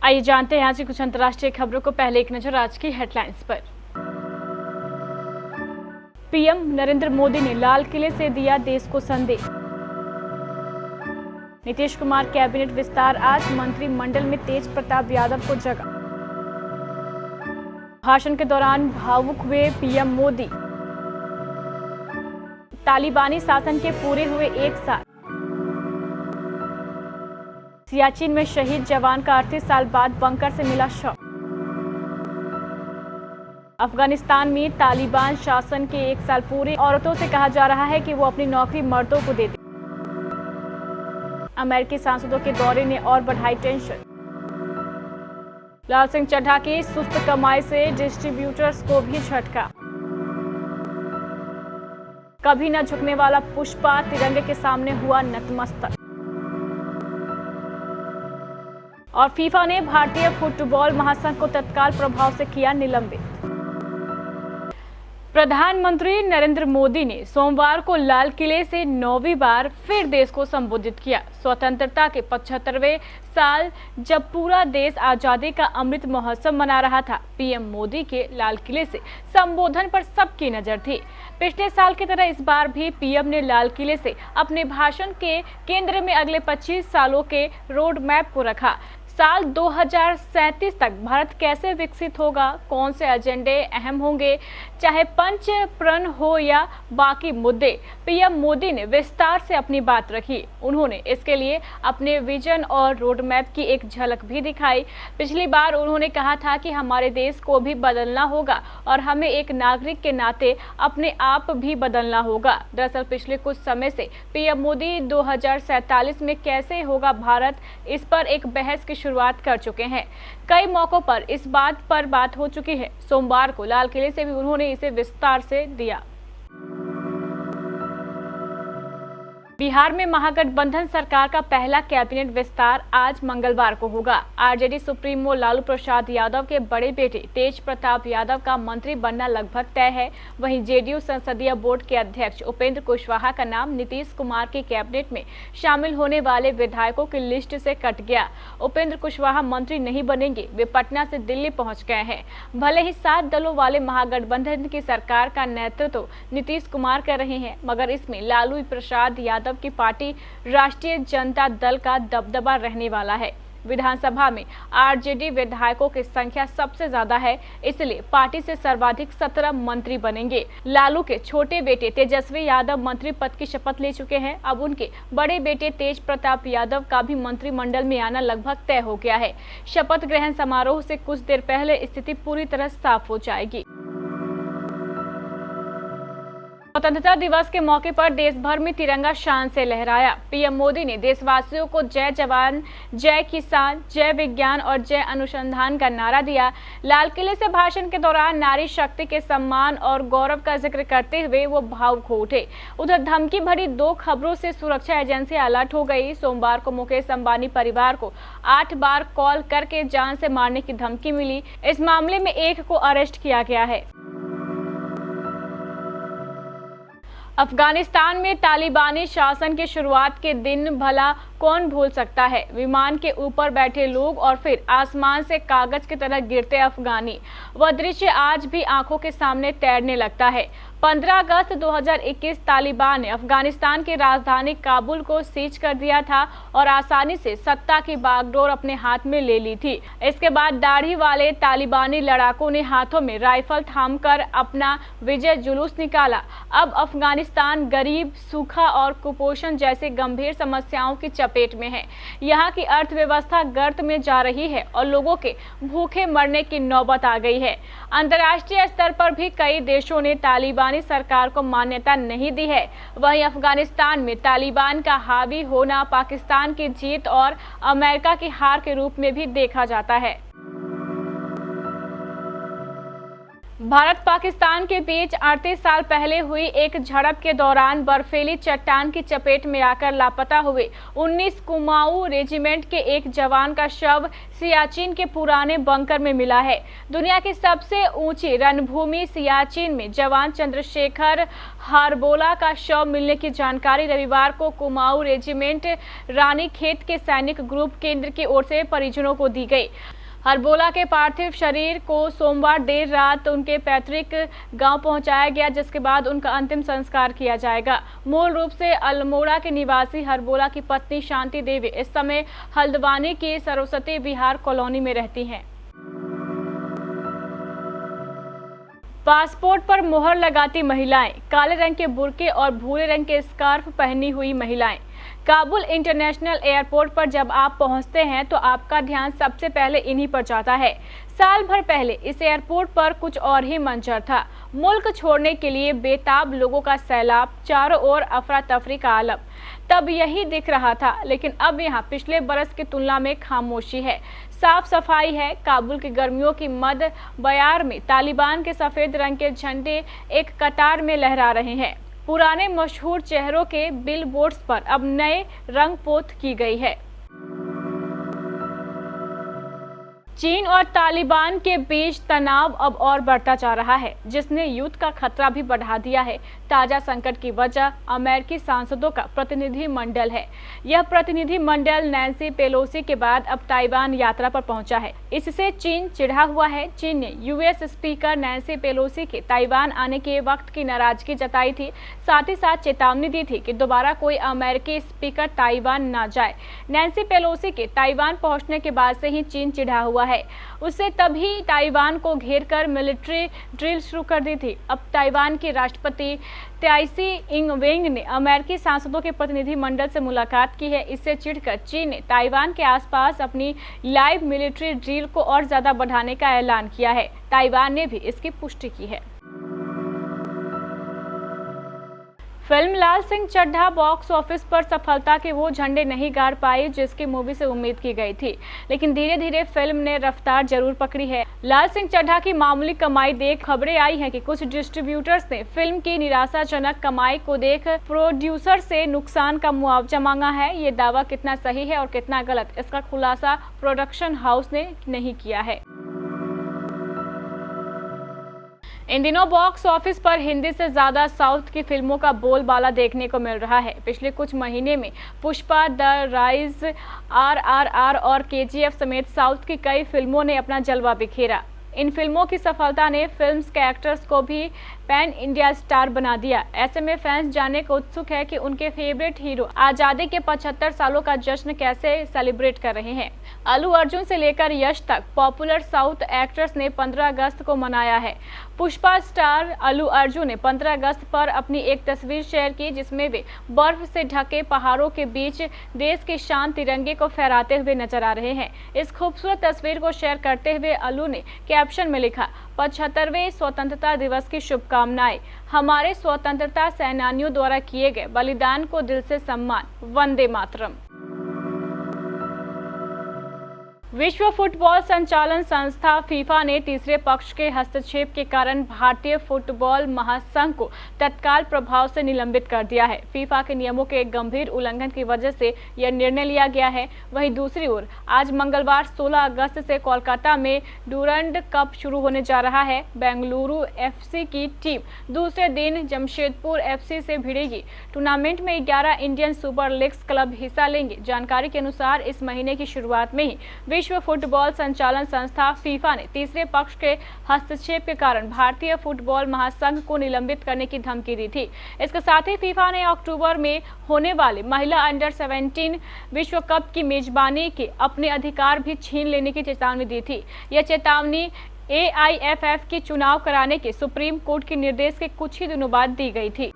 आइए जानते हैं आज की कुछ अंतर्राष्ट्रीय खबरों को। पहले एक नजर आज की हेडलाइंस पर। पीएम नरेंद्र मोदी ने लाल किले से दिया देश को संदेश। नीतीश कुमार कैबिनेट विस्तार, आज मंत्रिमंडल में तेज प्रताप यादव को जगह। भाषण के दौरान भावुक हुए पीएम मोदी। तालिबानी शासन के पूरे हुए 1 साल। सियाचिन में शहीद जवान का 38 साल बाद बंकर से मिला शव। अफगानिस्तान में तालिबान शासन के 1 साल पूरे, औरतों से कहा जा रहा है कि वो अपनी नौकरी मर्दों को दे दें। अमेरिकी सांसदों के दौरे ने और बढ़ाई टेंशन। लाल सिंह चड्ढा की सुस्त कमाई से डिस्ट्रीब्यूटर्स को भी झटका। कभी न झुकने वाला पुष्पा तिरंगे के सामने हुआ नतमस्तक। और फीफा ने भारतीय फुटबॉल महासंघ को तत्काल प्रभाव से किया निलंबित। प्रधानमंत्री नरेंद्र मोदी ने सोमवार को लाल किले से 9वीं बार फिर देश को संबोधित किया। स्वतंत्रता के 75वें साल जब पूरा देश आजादी का अमृत महोत्सव मना रहा था, पीएम मोदी के लाल किले से संबोधन पर सबकी नजर थी। पिछले साल की तरह इस बार भी पीएम ने लाल किले से अपने भाषण के केंद्र में अगले 25 सालों के रोड मैप को रखा। साल 2037 तक भारत कैसे विकसित होगा, कौन से एजेंडे अहम होंगे, चाहे पंच प्रण हो या बाकी मुद्दे, पीएम मोदी ने विस्तार से अपनी बात रखी। उन्होंने इसके लिए अपने विजन और रोड मैप की एक झलक भी दिखाई। पिछली बार उन्होंने कहा था कि हमारे देश को भी बदलना होगा और हमें एक नागरिक के नाते अपने आप भी बदलना होगा। दरअसल पिछले कुछ समय से पीएम मोदी 2047 में कैसे होगा भारत, इस पर एक बहस की शुरुआत कर चुके हैं। कई मौकों पर इस बात पर बात हो चुकी है। सोमवार को लाल किले से भी उन्होंने इसे विस्तार से दिया। बिहार में महागठबंधन सरकार का पहला कैबिनेट विस्तार आज मंगलवार को होगा। आरजेडी सुप्रीमो लालू प्रसाद यादव के बड़े बेटे तेज प्रताप यादव का मंत्री बनना लगभग तय है। वहीं जेडीयू संसदीय बोर्ड के अध्यक्ष उपेंद्र कुशवाहा का नाम नीतीश कुमार के कैबिनेट में शामिल होने वाले विधायकों की लिस्ट से कट गया। उपेंद्र कुशवाहा मंत्री नहीं बनेंगे, वे पटना से दिल्ली पहुंच गए हैं। भले ही 7 दलों वाले महागठबंधन की सरकार का नेतृत्व नीतीश कुमार कर रहे हैं, मगर इसमें लालू प्रसाद यादव की पार्टी राष्ट्रीय जनता दल का दबदबा रहने वाला है। विधानसभा में आरजेडी विधायकों की संख्या सबसे ज्यादा है, इसलिए पार्टी से सर्वाधिक 17 मंत्री बनेंगे। लालू के छोटे बेटे तेजस्वी यादव मंत्री पद की शपथ ले चुके हैं। अब उनके बड़े बेटे तेज प्रताप यादव का भी मंत्रिमंडल में आना लगभग तय हो गया है। शपथ ग्रहण समारोह से कुछ देर पहले स्थिति पूरी तरह साफ हो जाएगी। स्वतंत्रता दिवस के मौके पर देश भर में तिरंगा शान से लहराया। पीएम मोदी ने देशवासियों को जय जवान, जय किसान, जय विज्ञान और जय अनुसंधान का नारा दिया। लाल किले से भाषण के दौरान नारी शक्ति के सम्मान और गौरव का जिक्र करते हुए वो भावुक हो उठे। उधर धमकी भरी 2 खबरों से सुरक्षा एजेंसी अलर्ट हो गई। सोमवार को मुकेश अंबानी परिवार को 8 बार कॉल करके जान से मारने की धमकी मिली। इस मामले में एक को अरेस्ट किया गया है। अफगानिस्तान में तालिबानी शासन के शुरुआत के दिन भला कौन भूल सकता है। विमान के ऊपर बैठे लोग और फिर आसमान से कागज की तरह गिरते अफगानी, वह दृश्य आज भी आंखों के सामने तैरने लगता है। 15 अगस्त 2021 तालिबान ने अफगानिस्तान की राजधानी काबुल को सीज कर दिया था और आसानी से सत्ता की बागडोर अपने हाथ में ले ली थी। इसके बाद दाढ़ी वाले तालिबानी लड़ाकों ने हाथों में राइफल थामकर अपना विजय जुलूस निकाला। अब अफगानिस्तान गरीब, सूखा और कुपोषण जैसे गंभीर समस्याओं की चपेट में है। यहाँ की अर्थव्यवस्था गर्त में जा रही है और लोगों के भूखे मरने की नौबत आ गई है। अंतर्राष्ट्रीय स्तर पर भी कई देशों ने तालिबानी सरकार को मान्यता नहीं दी है। वहीं अफगानिस्तान में तालिबान का हावी होना पाकिस्तान की जीत और अमेरिका की हार के रूप में भी देखा जाता है। भारत पाकिस्तान के बीच 38 साल पहले हुई एक झड़प के दौरान बर्फीली चट्टान की चपेट में आकर लापता हुए 19 कुमाऊं रेजिमेंट के एक जवान का शव सियाचिन के पुराने बंकर में मिला है। दुनिया की सबसे ऊंची रणभूमि सियाचिन में जवान चंद्रशेखर हारबोला का शव मिलने की जानकारी रविवार को कुमाऊं रेजिमेंट रानीखेत के सैनिक ग्रुप केंद्र की ओर से परिजनों को दी गई। हरबोला के पार्थिव शरीर को सोमवार देर रात उनके पैतृक गांव पहुंचाया गया, जिसके बाद उनका अंतिम संस्कार किया जाएगा। मूल रूप से अल्मोड़ा के निवासी हरबोला की पत्नी शांति देवी इस समय हल्द्वानी की सरस्वती विहार कॉलोनी में रहती हैं। पासपोर्ट पर मुहर लगाती महिलाएं, काले रंग के बुर्के और भूरे रंग के स्कार्फ पहनी हुई महिलाएं। काबुल इंटरनेशनल एयरपोर्ट पर जब आप पहुंचते हैं तो आपका ध्यान सबसे पहले इन्हीं पर जाता है। साल भर पहले इस एयरपोर्ट पर कुछ और ही मंजर था। मुल्क छोड़ने के लिए बेताब लोगों का सैलाब, चारों ओर अफरा तफरी का आलम। तब यही दिख रहा था, लेकिन अब यहाँ पिछले बरस की तुलना में खामोशी है, साफ सफाई है। काबुल की गर्मियों की मद बयार में तालिबान के सफेद रंग के झंडे एक कतार में लहरा रहे हैं। पुराने मशहूर चेहरों के बिलबोर्ड्स पर अब नए रंग पोत की गई है। चीन और तालिबान के बीच तनाव अब और बढ़ता जा रहा है, जिसने युद्ध का खतरा भी बढ़ा दिया है। ताजा संकट की वजह अमेरिकी सांसदों का प्रतिनिधि मंडल है। यह प्रतिनिधि मंडल नैन्सी पेलोसी के बाद अब ताइवान यात्रा पर पहुंचा है। इससे चीन चिढ़ा हुआ है। चीन ने यूएस स्पीकर नैन्सी पेलोसी के ताइवान आने के वक्त की नाराजगी जताई थी, साथ ही साथ चेतावनी दी थी कि दोबारा कोई अमेरिकी स्पीकर ताइवान न जाए। नैन्सी पेलोसी के ताइवान पहुंचने के बाद से ही चीन चिढ़ा हुआ है। उससे तभी ताइवान को घेरकर मिलिट्री ड्रिल शुरू कर दी थी। अब ताइवान के राष्ट्रपति त्साई इंग-वेन ने अमेरिकी सांसदों के प्रतिनिधि मंडल से मुलाकात की है। इससे चिढ़कर चीन ने ताइवान के आसपास अपनी लाइव मिलिट्री ड्रिल को और ज्यादा बढ़ाने का ऐलान किया है। ताइवान ने भी इसकी पुष्टि की है। फिल्म लाल सिंह चड्ढा बॉक्स ऑफिस पर सफलता के वो झंडे नहीं गाड़ पाई जिसकी मूवी से उम्मीद की गई थी, लेकिन धीरे धीरे फिल्म ने रफ्तार जरूर पकड़ी है। लाल सिंह चड्ढा की मामूली कमाई देख खबरें आई हैं कि कुछ डिस्ट्रीब्यूटर्स ने फिल्म की निराशाजनक कमाई को देख प्रोड्यूसर से नुकसान का मुआवजा मांगा है। ये दावा कितना सही है और कितना गलत, इसका खुलासा प्रोडक्शन हाउस ने नहीं किया है। इन दिनों बॉक्स ऑफिस पर हिंदी से ज्यादा साउथ की फिल्मों का बोलबाला देखने को मिल रहा है। पिछले कुछ महीने में पुष्पा, द राइज, RRR और KGF समेत साउथ की कई फिल्मों ने अपना जलवा बिखेरा। इन फिल्मों की सफलता ने फिल्म्स के एक्टर्स को भी पैन इंडिया स्टार बना दिया। ऐसे में फैंस जानने को उत्सुक है कि उनके फेवरेट हीरो आजादी के 75 सालों का जश्न कैसे सेलिब्रेट कर रहे हैं। अल्लू अर्जुन से लेकर यश तक पॉपुलर साउथ एक्टर्स ने 15 अगस्त को मनाया है। पुष्पा स्टार अल्लू अर्जुन ने 15 अगस्त पर अपनी एक तस्वीर शेयर की, जिसमें वे बर्फ से ढके पहाड़ों के बीच देश के शान तिरंगे को फहराते हुए नजर आ रहे हैं। इस खूबसूरत तस्वीर को शेयर करते हुए अल्लू ने कैप्शन में लिखा, 75वें स्वतंत्रता दिवस की शुभकामनाएं। हमारे स्वतंत्रता सेनानियों द्वारा किए गए बलिदान को दिल से सम्मान। वंदे मातरम। विश्व फुटबॉल संचालन संस्था फीफा ने तीसरे पक्ष के हस्तक्षेप के कारण भारतीय फुटबॉल महासंघ को तत्काल प्रभाव से निलंबित कर दिया है। फीफा के नियमों के गंभीर उल्लंघन की वजह से यह निर्णय लिया गया है। वहीं दूसरी ओर आज मंगलवार 16 अगस्त से कोलकाता में डूरंड कप शुरू होने जा रहा है। बेंगलुरु FC की टीम दूसरे दिन जमशेदपुर FC से भिड़ेगी। टूर्नामेंट में 11 इंडियन सुपर लीग्स क्लब हिस्सा लेंगे। जानकारी के अनुसार इस महीने की शुरुआत में ही विश्व फुटबॉल संचालन संस्था फीफा ने तीसरे पक्ष के हस्तक्षेप के कारण भारतीय फुटबॉल महासंघ को निलंबित करने की धमकी दी थी। इसके साथ ही फीफा ने अक्टूबर में होने वाले महिला अंडर 17 विश्व कप की मेजबानी के अपने अधिकार भी छीन लेने की चेतावनी दी थी। यह चेतावनी AIFF की चुनाव कराने के सुप्रीम कोर्ट के निर्देश के कुछ ही दिनों बाद दी गई थी।